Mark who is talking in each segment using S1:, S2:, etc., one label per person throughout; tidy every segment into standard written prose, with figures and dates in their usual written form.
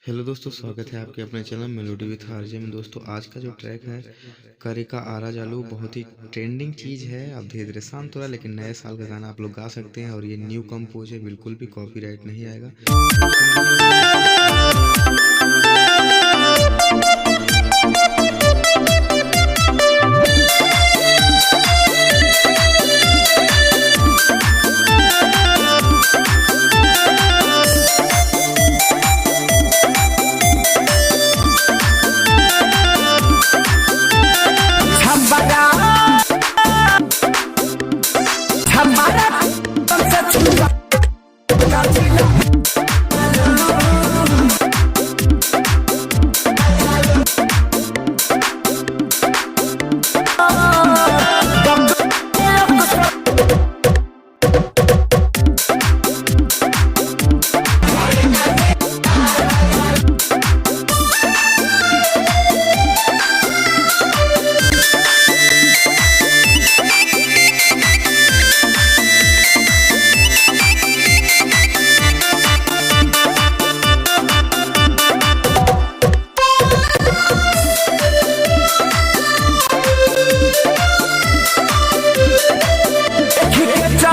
S1: Hello दोस्तों, स्वागत है आपके अपने चैनल मेलोडी विथ आरजे में। दोस्तों आज का जो ट्रैक है करे का आरा जालू बहुत ही ट्रेंडिंग चीज़ है। अब धीरे धीरे शांत हो रहा है, लेकिन नए साल का गाना आप लोग गा सकते हैं और ये न्यू कंपोज है, बिल्कुल भी कॉपीराइट नहीं आएगा। तो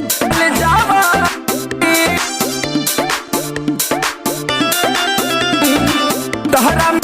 S1: सुन लीजिए और
S2: तोहरा